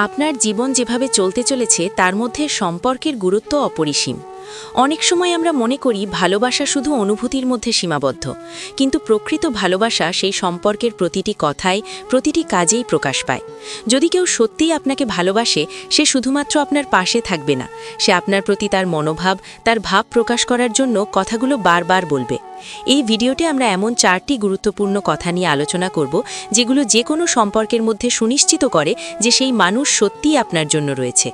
আপনার জীবন যেভাবে চলতে চলেছে তার মধ্যে সম্পর্কের গুরুত্ব অপরিসীম। অনেক সময় আমরা মনে করি ভালোবাসা শুধু অনুভূতির মধ্যে সীমাবদ্ধ, কিন্তু প্রকৃত ভালোবাসা সেই সম্পর্কের প্রতিটি কথায়, প্রতিটি কাজেই প্রকাশ পায়। যদি কেউ সত্যিই আপনাকে ভালোবাসে, সে শুধুমাত্র আপনার পাশে থাকবে না, সে আপনার প্রতি তার মনোভাব, তার ভাব প্রকাশ করার জন্য কথাগুলো বারবার বলবে। এই ভিডিওতে আমরা এমন 4টি গুরুত্বপূর্ণ কথা নিয়ে আলোচনা করব, যেগুলো যে কোনো সম্পর্কের মধ্যে সুনিশ্চিত করে যে সেই মানুষ সত্যিই আপনার জন্য রয়েছে।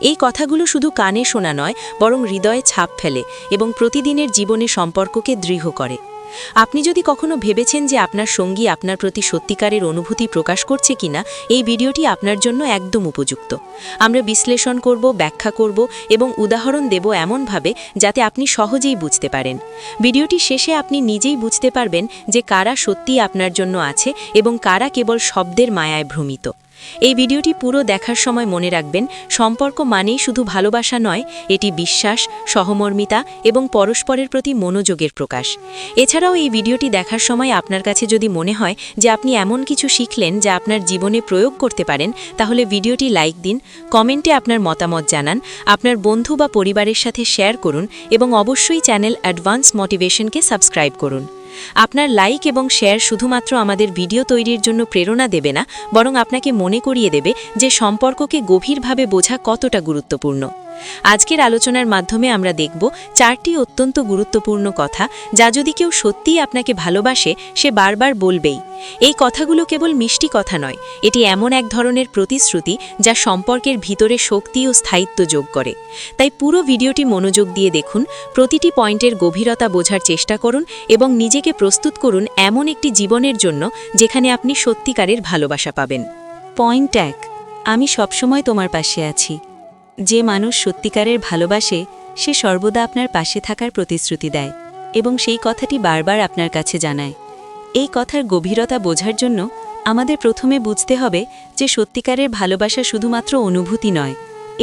এই কথাগুলো শুধু কানে শোনা নয়, বরং হৃদয়ে ছাপ ফেলে এবং প্রতিদিনের জীবনে সম্পর্ককে দৃঢ় করে। আপনি যদি কখনো ভেবেছেন যে আপনার সঙ্গী আপনার প্রতি সত্যিকারের অনুভূতি প্রকাশ করছে কিনা, এই ভিডিওটি আপনার জন্য একদম উপযুক্ত। আমরা বিশ্লেষণ করব, ব্যাখ্যা করব এবং উদাহরণ দেব এমনভাবে যাতে আপনি সহজেই বুঝতে পারেন। ভিডিওটি শেষে আপনি নিজেই বুঝতে পারবেন যে কারা সত্যিই আপনার জন্য আছে এবং কারা কেবল শব্দের মায়ায় ভ্রমিত। এই ভিডিওটি পুরো দেখার সময় মনে রাখবেন, সম্পর্ক মানেই শুধু ভালোবাসা নয়, এটি বিশ্বাস, সহমর্মিতা এবং পরস্পরের প্রতি মনোযোগের প্রকাশ। এছাড়াও এই ভিডিওটি দেখার সময় আপনার কাছে যদি মনে হয় যে আপনি এমন কিছু শিখলেন যা আপনার জীবনে প্রয়োগ করতে পারেন, তাহলে ভিডিওটি লাইক দিন, কমেন্টে আপনার মতামত জানান, আপনার বন্ধু বা পরিবারের সাথে শেয়ার করুন এবং অবশ্যই চ্যানেল অ্যাডভান্স মোটিভেশনকে সাবস্ক্রাইব করুন। আপনার লাইক এবং শেয়ার শুধুমাত্র আমাদের ভিডিও তৈরির জন্য প্রেরণা দেবে না, বরং আপনাকে মনে করিয়ে দেবে যে সম্পর্ককে গভীরভাবে বোঝা কতটা গুরুত্বপূর্ণ। আজকের আলোচনার মাধ্যমে আমরা দেখব 4টি অত্যন্ত গুরুত্বপূর্ণ কথা, যা যদি কেউ সত্যিই আপনাকে ভালোবাসে, সে বারবার বলবেই। এই কথাগুলো কেবল মিষ্টি কথা নয়, এটি এমন এক ধরনের প্রতিশ্রুতি যা সম্পর্কের ভিতরে শক্তি ও স্থায়িত্ব যোগ করে। তাই পুরো ভিডিওটি মনোযোগ দিয়ে দেখুন, প্রতিটি পয়েন্টের গভীরতা বোঝার চেষ্টা করুন এবং নিজেকে প্রস্তুত করুন এমন একটি জীবনের জন্য যেখানে আপনি সত্যিকারের ভালোবাসা পাবেন। পয়েন্ট 1, আমি সবসময় তোমার পাশে আছি। যে মানুষ সত্যিকারের ভালোবাসে, সে সর্বদা আপনার পাশে থাকার প্রতিশ্রুতি দেয় এবং সেই কথাটি বারবার আপনার কাছে জানায়। এই কথার গভীরতা বোঝার জন্য আমাদের প্রথমে বুঝতে হবে যে সত্যিকারের ভালোবাসা শুধুমাত্র অনুভূতি নয়,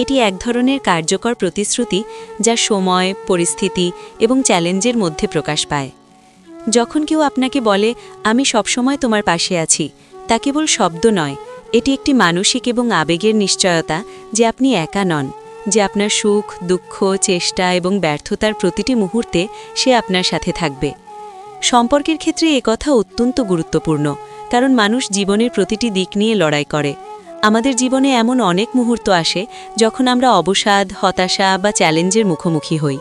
এটি এক ধরনের কার্যকর প্রতিশ্রুতি যা সময়, পরিস্থিতি এবং চ্যালেঞ্জের মধ্যে প্রকাশ পায়। যখন কেউ আপনাকে বলে, আমি সবসময় তোমার পাশে আছি, তা কেবল শব্দ নয়, এটি একটি মানসিক এবং আবেগের নিশ্চয়তা যে আপনি একা নন, যে আপনার সুখ, দুঃখ, চেষ্টা এবং ব্যর্থতার প্রতিটি মুহূর্তে সে আপনার সাথে থাকবে। সম্পর্কের ক্ষেত্রে একথা অত্যন্ত গুরুত্বপূর্ণ, কারণ মানুষ জীবনের প্রতিটি দিক নিয়ে লড়াই করে। আমাদের জীবনে এমন অনেক মুহূর্ত আসে যখন আমরা অবসাদ, হতাশা বা চ্যালেঞ্জের মুখোমুখি হই।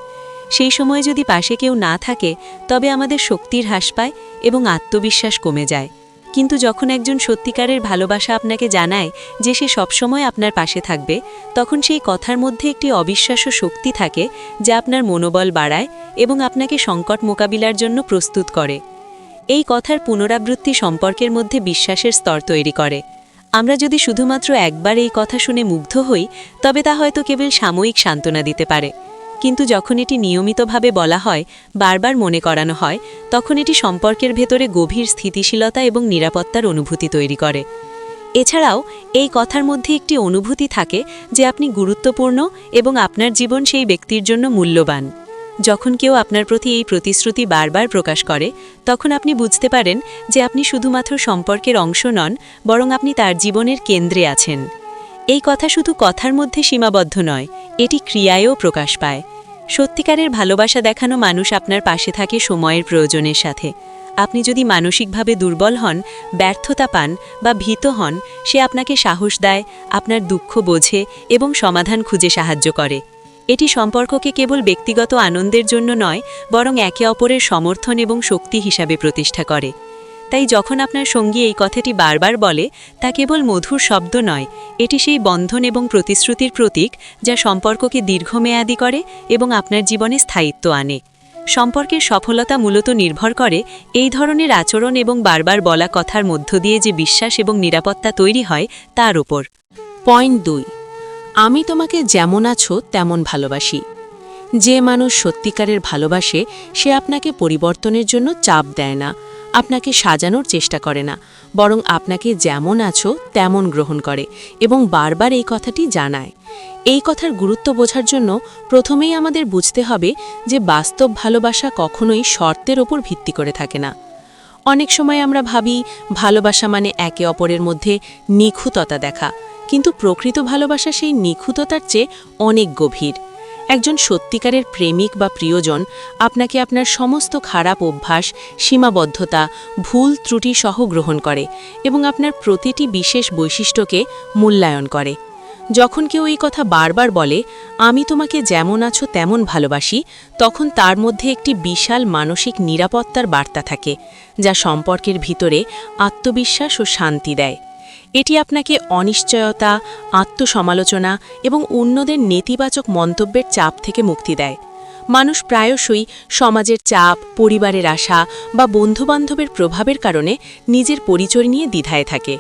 সেই সময় যদি পাশে কেউ না থাকে, তবে আমাদের শক্তির হ্রাস পায় এবং আত্মবিশ্বাস কমে যায়। কিন্তু যখন একজন সত্যিকারের ভালোবাসা আপনাকে জানায় যে সে সবসময় আপনার পাশে থাকবে, তখন সেই কথার মধ্যে একটি অবিশ্বাস্য শক্তি থাকে যা আপনার মনোবল বাড়ায় এবং আপনাকে সংকট মোকাবিলার জন্য প্রস্তুত করে। এই কথার পুনরাবৃত্তি সম্পর্কের মধ্যে বিশ্বাসের স্তর তৈরি করে। আমরা যদি শুধুমাত্র একবার এই কথা শুনে মুগ্ধ হই, তবে তা হয়তো কেবল সাময়িক সান্ত্বনা দিতে পারে, কিন্তু যখন এটি নিয়মিতভাবে বলা হয়, বারবার মনে করানো হয়, তখন এটি সম্পর্কের ভেতরে গভীর স্থিতিশীলতা এবং নিরাপত্তার অনুভূতি তৈরি করে। এছাড়াও এই কথার মধ্যে একটি অনুভূতি থাকে যে আপনি গুরুত্বপূর্ণ এবং আপনার জীবন সেই ব্যক্তির জন্য মূল্যবান। যখন কেউ আপনার প্রতি এই প্রতিশ্রুতি বারবার প্রকাশ করে, তখন আপনি বুঝতে পারেন যে আপনি শুধুমাত্র সম্পর্কের অংশ নন, বরং আপনি তার জীবনের কেন্দ্রে আছেন। এই কথা শুধু কথার মধ্যে সীমাবদ্ধ নয়, এটি ক্রিয়ায়ও প্রকাশ পায়। সত্যিকারের ভালোবাসা দেখানো মানুষ আপনার পাশে থাকে সময়ের প্রয়োজনের সাথে। আপনি যদি মানসিকভাবে দুর্বল হন, ব্যর্থতা পান বা ভীত হন, সে আপনাকে সাহস দেয়, আপনার দুঃখ বোঝে এবং সমাধান খুঁজে সাহায্য করে। এটি সম্পর্ককে কেবল ব্যক্তিগত আনন্দের জন্য নয়, বরং একে অপরের সমর্থন এবং শক্তি হিসাবে প্রতিষ্ঠা করে। তাই যখন আপনার সঙ্গী এই কথাটি বারবার বলে, তা কেবল মধুর শব্দ নয়, এটি সেই বন্ধন এবং প্রতিশ্রুতির প্রতীক যা সম্পর্ককে দীর্ঘমেয়াদী করে এবং আপনার জীবনে স্থায়িত্ব আনে। সম্পর্কের সফলতা মূলত নির্ভর করে এই ধরনের আচরণ এবং বারবার বলা কথার মধ্য দিয়ে যে বিশ্বাস এবং নিরাপত্তা তৈরি হয় তার উপর। পয়েন্ট 2, আমি তোমাকে যেমন আছো তেমন ভালোবাসি। যে মানুষ সত্যিকারের ভালোবাসে, সে আপনাকে পরিবর্তনের জন্য চাপ দেয় না, আপনাকে সাজানোর চেষ্টা করে না, বরং আপনাকে যেমন আছো তেমন গ্রহণ করে এবং বারবার এই কথাটি জানায়। এই কথার গুরুত্ব বোঝার জন্য প্রথমেই আমাদের বুঝতে হবে যে বাস্তব ভালোবাসা কখনোই শর্তের ওপর ভিত্তি করে থাকে না। অনেক সময় আমরা ভাবি ভালোবাসা মানে একে অপরের মধ্যে নিখুঁততা দেখা, কিন্তু প্রকৃত ভালোবাসা সেই নিখুঁততার চেয়ে অনেক গভীর। একজন সত্যিকারের প্রেমিক বা প্রিয়জন আপনাকে আপনার সমস্ত খারাপ অভ্যাস, সীমাবদ্ধতা, ভুল ত্রুটি সহ গ্রহণ করে এবং আপনার প্রতিটি বিশেষ বৈশিষ্ট্যকে মূল্যায়ন করে। যখন কেউ এই কথা বারবার বলে, আমি তোমাকে যেমন আছো তেমন ভালোবাসি, তখন তার মধ্যে একটি বিশাল মানসিক নিরাপত্তার বার্তা থাকে, যা সম্পর্কের ভিতরে আত্মবিশ্বাস ও শান্তি দেয়। এটি আপনাকে অনিশ্চয়তা, আত্মসমালোচনা এবং অন্যদের নেতিবাচক মন্তব্যের চাপ থেকে মুক্তি দেয়। মানুষ প্রায়শই সমাজের চাপ, পরিবারের আশা বা বন্ধুবান্ধবের প্রভাবের কারণে নিজের পরিচয় নিয়ে দ্বিধায় থাকে।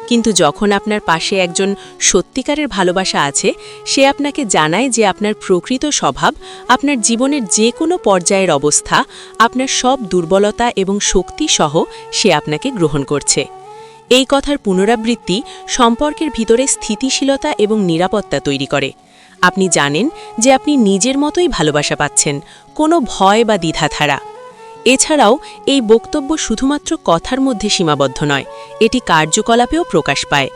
কিন্তু যখন আপনার পাশে একজন সত্যিকারের ভালোবাসা আছে, সে আপনাকে জানায় যে আপনার প্রকৃত স্বভাব, আপনার জীবনের যে কোনো পর্যায়ের অবস্থা, আপনার সব দুর্বলতা এবং শক্তি সহ সে আপনাকে গ্রহণ করছে। এই কথার পুনরাবৃত্তি সম্পর্কের ভিতরে স্থিতিশীলতা এবং নিরাপত্তা তৈরি করে। আপনি জানেন যে আপনি নিজের মতোই ভালোবাসা পাচ্ছেন, কোনো ভয় বা দ্বিধা ছাড়া। এছাড়াও এই বক্তব্য শুধুমাত্র কথার মধ্যে সীমাবদ্ধ নয়, এটি কার্যকলাপেও প্রকাশ পায়।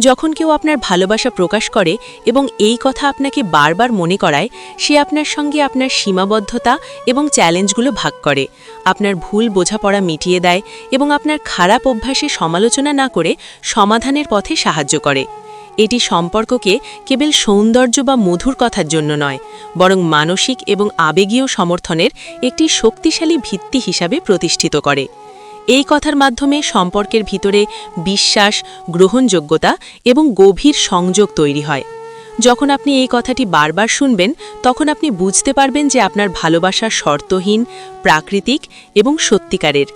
যখন কেউ আপনার ভালোবাসা প্রকাশ করে এবং এই কথা আপনাকে বারবার মনে করায়, সে আপনার সঙ্গে আপনার সীমাবদ্ধতা এবং চ্যালেঞ্জগুলো ভাগ করে, আপনার ভুল বোঝাপড়া মিটিয়ে দেয় এবং আপনার খারাপ অভ্যাসে সমালোচনা না করে সমাধানের পথে সাহায্য করে। এটি সম্পর্ককে কেবল সৌন্দর্য বা মধুর কথার জন্য নয়, বরং মানসিক এবং আবেগীয় সমর্থনের একটি শক্তিশালী ভিত্তি হিসাবে প্রতিষ্ঠিত করে। এই কথার মাধ্যমে সম্পর্কের ভিতরে বিশ্বাস, গ্রহণযোগ্যতা এবং গভীর সংযোগ তৈরি হয়। যখন আপনি এই কথাটি বারবার শুনবেন, তখন আপনি বুঝতে পারবেন যে আপনার ভালোবাসা শর্তহীন, প্রাকৃতিক এবং সত্যিকারের।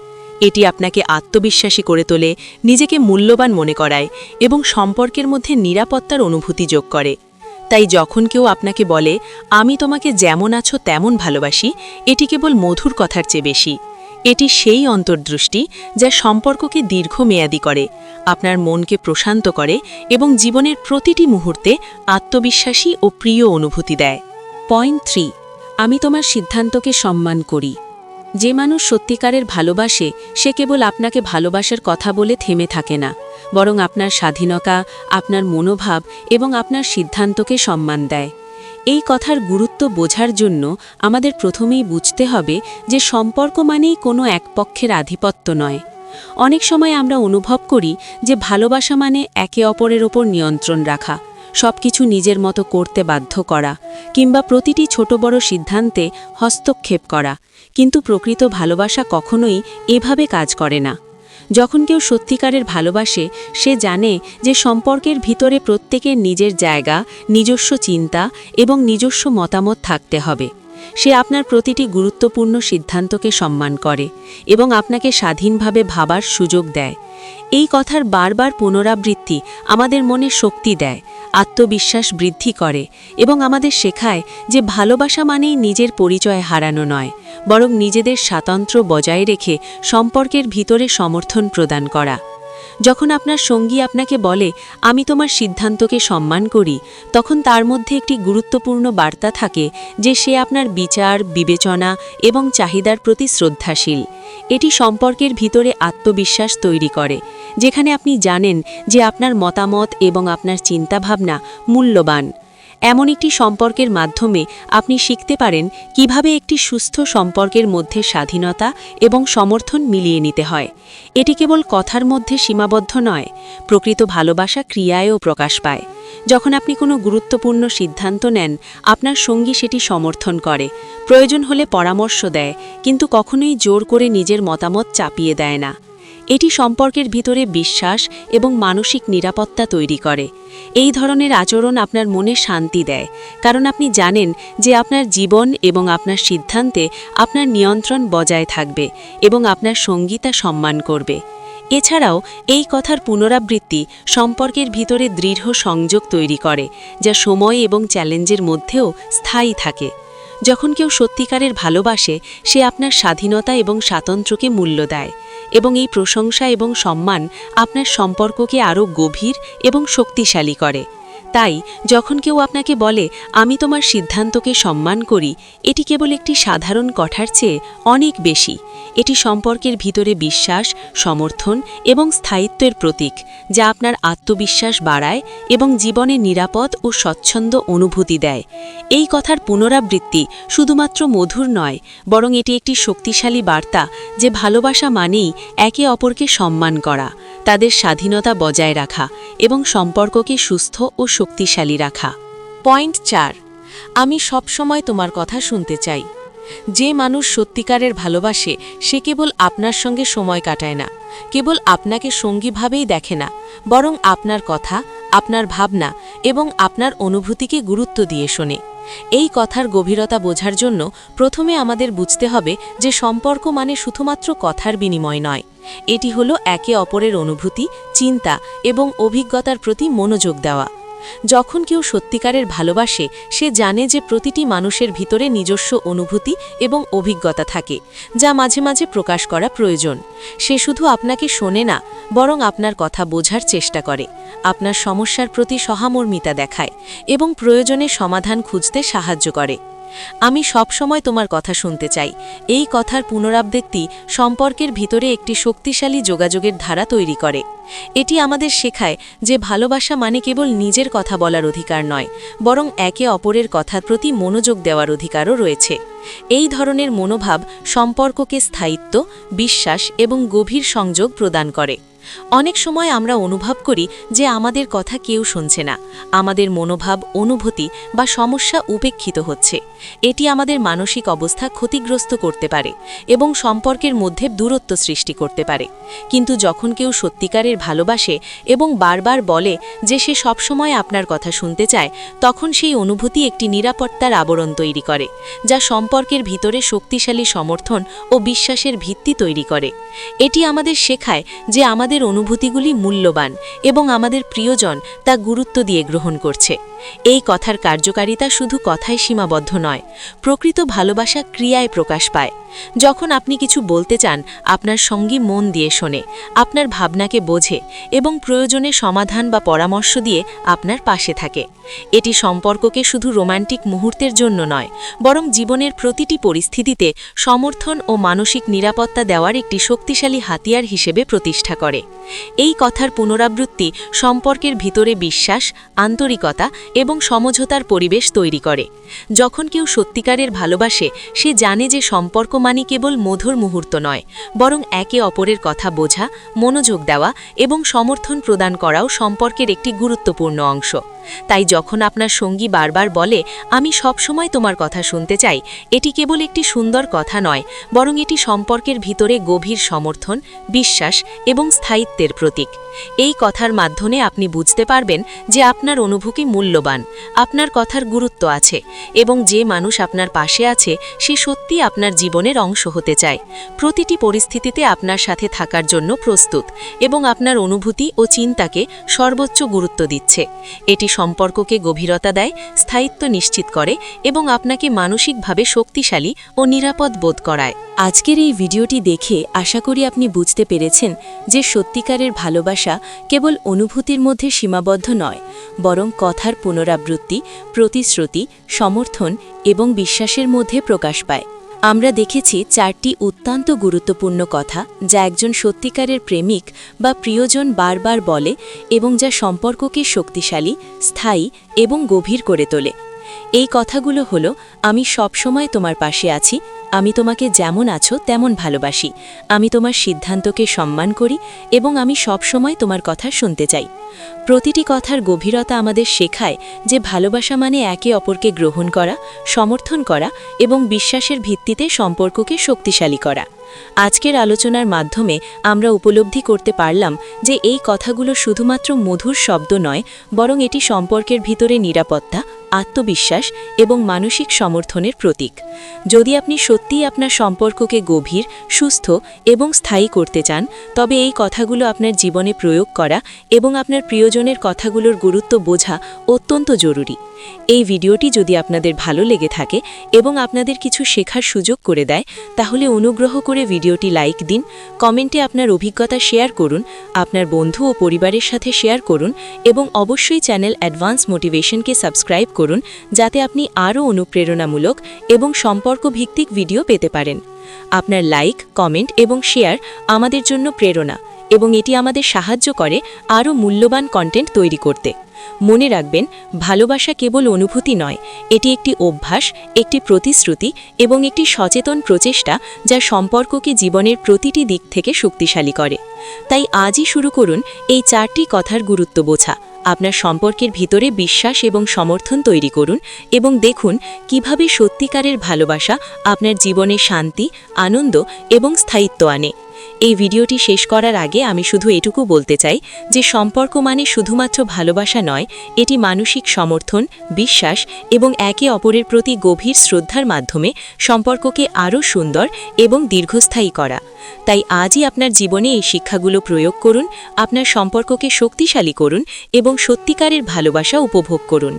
এটি আপনাকে আত্মবিশ্বাসী করে তোলে, নিজেকে মূল্যবান মনে করায় এবং সম্পর্কের মধ্যে নিরাপত্তার অনুভূতি যোগ করে। তাই যখন কেউ আপনাকে বলে, আমি তোমাকে যেমন আছো তেমন ভালোবাসি, এটি কেবল মধুর কথার চেয়ে বেশি। এটি সেই অন্তর্দৃষ্টি যা সম্পর্ককে দীর্ঘমেয়াদী করে, আপনার মনকে প্রশান্ত করে এবং জীবনের প্রতিটি মুহূর্তে আত্মবিশ্বাসী ও প্রিয় অনুভূতি দেয়। পয়েন্ট 3, আমি তোমার সিদ্ধান্তকে সম্মান করি। যে মানুষ সত্যিকারের ভালোবাসে, সে কেবল আপনাকে ভালোবাসার কথা বলে থেমে থাকে না, বরং আপনার স্বাধীনতা, আপনার মনোভাব এবং আপনার সিদ্ধান্তকে সম্মান দেয়। এই কথার গুরুত্ব বোঝার জন্য আমাদের প্রথমেই বুঝতে হবে যে সম্পর্ক মানেই কোনো এক পক্ষের আধিপত্য নয়। অনেক সময় আমরা অনুভব করি যে ভালোবাসা মানে একে অপরের ওপর নিয়ন্ত্রণ রাখা, সবকিছু নিজের মতো করতে বাধ্য করা, কিংবা প্রতিটি ছোট বড় সিদ্ধান্তে হস্তক্ষেপ করা। কিন্তু প্রকৃত ভালোবাসা কখনোই এভাবে কাজ করে না। যখন কেউ সত্যিকারের ভালোবাসে, সে জানে যে সম্পর্কের ভিতরে প্রত্যেকের নিজের জায়গা, নিজস্ব চিন্তা এবং নিজস্ব মতামত থাকতে হবে। সে আপনার প্রতিটি গুরুত্বপূর্ণ সিদ্ধান্তকে সম্মান করে এবং আপনাকে স্বাধীনভাবে ভাবার সুযোগ দেয়। এই কথার বারবার পুনরাবৃত্তি আমাদের মনে শক্তি দেয়, আত্মবিশ্বাস বৃদ্ধি করে এবং আমাদের শেখায় যে ভালোবাসা মানেই নিজের পরিচয় হারানো নয়, বরং নিজেদের স্বাতন্ত্র্য বজায় রেখে সম্পর্কের ভিতরে সমর্থন প্রদান করা। যখন আপনার সঙ্গী আপনাকে বলে, আমি তোমার সিদ্ধান্তকে সম্মান করি, তখন তার মধ্যে একটি গুরুত্বপূর্ণ বার্তা থাকে যে সে আপনার বিচার, বিবেচনা এবং চাহিদার প্রতি শ্রদ্ধাশীল। এটি সম্পর্কের ভিতরে আত্মবিশ্বাস তৈরি করে, যেখানে আপনি জানেন যে আপনার মতামত এবং আপনার চিন্তাভাবনা মূল্যবান। এমন একটি সম্পর্কের মাধ্যমে আপনি শিখতে পারেন কিভাবে একটি সুস্থ সম্পর্কের মধ্যে স্বাধীনতা এবং সমর্থন মিলিয়ে নিতে হয়। এটি কেবল কথার মধ্যে সীমাবদ্ধ নয়, প্রকৃত ভালোবাসা ক্রিয়ায়ও প্রকাশ পায়। যখন আপনি কোনো গুরুত্বপূর্ণ সিদ্ধান্ত নেন, আপনার সঙ্গী সেটি সমর্থন করে, প্রয়োজন হলে পরামর্শ দেয়, কিন্তু কখনোই জোর করে নিজের মতামত চাপিয়ে দেয় না। এটি সম্পর্কের ভিতরে বিশ্বাস এবং মানসিক নিরাপত্তা তৈরি করে। এই ধরনের আচরণ আপনার মনে শান্তি দেয়, কারণ আপনি জানেন যে আপনার জীবন এবং আপনার সিদ্ধান্তে আপনার নিয়ন্ত্রণ বজায় থাকবে এবং আপনার সঙ্গী তা সম্মান করবে। এছাড়াও এই কথার পুনরাবৃত্তি সম্পর্কের ভিতরে দৃঢ় সংযোগ তৈরি করে, যা সময় এবং চ্যালেঞ্জের মধ্যেও স্থায়ী থাকে। যখন কেউ সত্যিকারের ভালোবাসে, সে আপনার স্বাধীনতা এবং স্বাতন্ত্র্যকে মূল্য দেয়, এবং এই প্রশংসা এবং সম্মান আপনার সম্পর্ককে আরও গভীর এবং শক্তিশালী করে। তাই যখন কেউ আপনাকে বলে আমি তোমার সিদ্ধান্তকে সম্মান করি, এটি কেবল একটি সাধারণ কথার চেয়ে অনেক বেশি। এটি সম্পর্কের ভিতরে বিশ্বাস, সমর্থন এবং স্থায়িত্বের প্রতীক, যা আপনার আত্মবিশ্বাস বাড়ায় এবং জীবনে নিরাপদ ও স্বচ্ছন্দ অনুভূতি দেয়। এই কথার পুনরাবৃত্তি শুধুমাত্র মধুর নয়, বরং এটি একটি শক্তিশালী বার্তা যে ভালোবাসা মানেই একে অপরকে সম্মান করা, তাদের স্বাধীনতা বজায় রাখা এবং সম্পর্ককে সুস্থ ও শক্তিশালী রাখা। পয়েন্ট 4, আমি সবসময় তোমার কথা শুনতে চাই। যে মানুষ সত্যিকারের ভালোবাসে সে কেবল আপনার সঙ্গে সময় কাটায় না, কেবল আপনাকে সঙ্গীভাবেই দেখে না, বরং আপনার কথা, আপনার ভাবনা এবং আপনার অনুভূতিকে গুরুত্ব দিয়ে শোনে। এই কথার গভীরতা বোঝার জন্য প্রথমে আমাদের বুঝতে হবে যে সম্পর্ক মানে শুধুমাত্র কথার বিনিময় নয়, এটি হলো একে অপরের অনুভূতি, চিন্তা এবং অভিজ্ঞতার প্রতি মনোযোগ দেওয়া। যখন কেউ সত্যিকারের ভালোবাসে সে জানে যে প্রতিটি মানুষের ভিতরে নিজস্ব অনুভূতি এবং অভিজ্ঞতা থাকে, যা মাঝে মাঝে প্রকাশ করা প্রয়োজন। সে শুধু আপনাকে শোনে না, বরং আপনার কথা বোঝার চেষ্টা করে, আপনার সমস্যার প্রতি সহামর্মিতা দেখায় এবং প্রয়োজনে সমাধান খুঁজতে সাহায্য করে। আমি সবসময় তোমার কথা শুনতে চাই। এই কথার পুনরাবৃত্তি সম্পর্কের ভিতরে একটি শক্তিশালী যোগাযোগের ধারা তৈরি করে। এটি আমাদের শেখায় যে ভালোবাসা মানে কেবল নিজের কথা বলার অধিকার নয়, বরং একে অপরের কথার প্রতি মনোযোগ দেওয়ার অধিকারও রয়েছে। এই ধরনের মনোভাব সম্পর্ককে স্থায়িত্ব, বিশ্বাস এবং গভীর সংযোগ প্রদান করে। অনেক সময় আমরা অনুভব করি যে আমাদের কথা কেউ শুনছে না, আমাদের মনোভাব, অনুভূতি বা সমস্যা উপেক্ষিত হচ্ছে। এটি আমাদের মানসিক অবস্থা ক্ষতিগ্রস্ত করতে পারে এবং সম্পর্কের মধ্যে দূরত্ব সৃষ্টি করতে পারে। কিন্তু যখন কেউ সত্যিকারের ভালোবাসে এবং বারবার বলে যে সে সবসময় আপনার কথা শুনতে চায়, তখন সেই অনুভূতি একটি নিরাপত্তার আবরণ তৈরি করে, যা সম্পর্কের ভিতরে শক্তিশালী সমর্থন ও বিশ্বাসের ভিত্তি তৈরি করে। এটি আমাদের শেখায় যে আমাদের অনুভূতিগুলি মূল্যবান এবং আমাদের প্রিয়জন তা গুরুত্ব দিয়ে গ্রহণ করছে। এই কথার কার্যকারিতা শুধু কথায় সীমাবদ্ধ নয়, প্রকৃত ভালোবাসা ক্রিয়ায় প্রকাশ পায়। যখন আপনি কিছু বলতে চান, আপনার সঙ্গী মন দিয়ে শোনে, আপনার ভাবনাকে বোঝে এবং প্রয়োজনে সমাধান বা পরামর্শ দিয়ে আপনার পাশে থাকে। এটি সম্পর্ককে শুধু রোমান্টিক মুহূর্তের জন্য নয়, বরং জীবনের প্রতিটি পরিস্থিতিতে সমর্থন ও মানসিক নিরাপত্তা দেওয়ার একটি শক্তিশালী হাতিয়ার হিসেবে প্রতিষ্ঠা করে। এই কথার পুনরাবৃত্তি সম্পর্কের ভিতরে বিশ্বাস, আন্তরিকতা এবং সমঝোতার পরিবেশ তৈরি করে। যখন কেউ সত্যিকারের ভালোবাসে সে জানে যে সম্পর্ক মানে কেবল মধুর মুহূর্ত নয়, বরং একে অপরের কথা বোঝা, মনোযোগ দেওয়া এবং সমর্থন প্রদান করাও সম্পর্কের একটি গুরুত্বপূর্ণ অংশ। তাই যখন আপনার সঙ্গী বারবার বলে আমি সবসময় তোমার কথা শুনতে চাই, এটি কেবল একটি সুন্দর কথা নয়, বরং এটি সম্পর্কের ভিতরে গভীর সমর্থন, বিশ্বাস এবং স্থায়িত্বের প্রতীক। এই কথার মাধ্যমে আপনি বুঝতে পারবেন যে আপনার অনুভূতি মূল্যবান, আপনার কথার গুরুত্ব আছে এবং যে মানুষ আপনার পাশে আছে সে সত্যি আপনার জীবনের অংশ হতে চায়, প্রতিটি পরিস্থিতিতে আপনার সাথে থাকার জন্য প্রস্তুত এবং আপনার অনুভূতি ও চিন্তাকে সর্বোচ্চ গুরুত্ব দিচ্ছে। এটি সম্পর্ককে গভীরতা দেয়, স্থায়িত্ব নিশ্চিত করে এবং আপনাকে মানসিকভাবে শক্তিশালী ও নিরাপদ বোধ করায়। আজকের এই ভিডিওটি দেখে আশা করি আপনি বুঝতে পেরেছেন যে সত্যিকারের ভালোবাসা কেবল অনুভূতির মধ্যে সীমাবদ্ধ নয়, বরং কথার পুনরাবৃত্তি, প্রতিশ্রুতি, সমর্থন এবং বিশ্বাসের মধ্যে প্রকাশ পায়। আমরা দেখেছি 4টি অত্যন্ত গুরুত্বপূর্ণ কথা যা একজন সত্যিকারের প্রেমিক বা প্রিয়জন বারবার বলে এবং যা সম্পর্ককে শক্তিশালী, স্থায়ী এবং গভীর করে তোলে। এই কথাগুলো হলো আমি সবসময় তোমার পাশে আছি, আমি তোমাকে যেমন আছো তেমন ভালোবাসি, আমি তোমার সিদ্ধান্তকে সম্মান করি এবং আমি সবসময় তোমার কথা শুনতে চাই। প্রতিটি কথার গভীরতা আমাদের শেখায় যে ভালোবাসা মানে একে অপরকে গ্রহণ করা, সমর্থন করা এবং বিশ্বাসের ভিত্তিতে সম্পর্ককে শক্তিশালী করা। আজকের আলোচনার মাধ্যমে আমরা উপলব্ধি করতে পারলাম যে এই কথাগুলো শুধুমাত্র মধুর শব্দ নয়, বরং এটি সম্পর্কের ভিতরে নিরাপত্তা, আত্মবিশ্বাস এবং মানসিক সমর্থনের প্রতীক। যদি আপনি সত্যিই আপনার সম্পর্ককে গভীর, সুস্থ এবং স্থায়ী করতে চান, তবে এই কথাগুলো আপনার জীবনে প্রয়োগ করা এবং আপনার প্রিয়জনের কথাগুলোর গুরুত্ব বোঝা অত্যন্ত জরুরি। এই ভিডিওটি যদি আপনাদের ভালো লেগে থাকে এবং আপনাদের কিছু শেখার সুযোগ করে দেয়, তাহলে অনুগ্রহ করে ভিডিওটি লাইক দিন, কমেন্টে আপনার অভিজ্ঞতা শেয়ার করুন, আপনার বন্ধু ও পরিবারের সাথে শেয়ার করুন এবং অবশ্যই চ্যানেল অ্যাডভান্স মোটিভেশনকে সাবস্ক্রাইব করুন, যাতে আপনি আরও অনুপ্রেরণামূলক এবং সম্পর্কভিত্তিক ভিডিও পেতে পারেন। আপনার লাইক, কমেন্ট এবং শেয়ার আমাদের জন্য প্রেরণা এবং এটি আমাদের সাহায্য করে আরও মূল্যবান কন্টেন্ট তৈরি করতে। মনে রাখবেন, ভালোবাসা কেবল অনুভূতি নয়, এটি একটি অভ্যাস, একটি প্রতিশ্রুতি এবং একটি সচেতন প্রচেষ্টা যা সম্পর্ককে জীবনের প্রতিটি দিক থেকে শক্তিশালী করে। তাই আজই শুরু করুন এই 4টি কথার গুরুত্ব বোঝা। আপনার সম্পর্কের ভিতরে বিশ্বাস এবং সমর্থন তৈরি করুন এবং দেখুন কিভাবে সত্যিকারের ভালোবাসা আপনার জীবনে শান্তি, আনন্দ এবং স্থায়িত্ব আনে। এই ভিডিওটি শেষ করার আগে আমি শুধু এটুকু বলতে চাই যে সম্পর্ক মানে শুধুমাত্র ভালোবাসা নয়, এটি মানসিক সমর্থন, বিশ্বাস এবং একে অপরের প্রতি গভীর শ্রদ্ধার মাধ্যমে সম্পর্ককে আরও সুন্দর এবং দীর্ঘস্থায়ী করা। তাই আজই আপনার জীবনে এই শিক্ষাগুলো প্রয়োগ করুন, আপনার সম্পর্ককে শক্তিশালী করুন এবং সত্যিকারের ভালোবাসা উপভোগ করুন।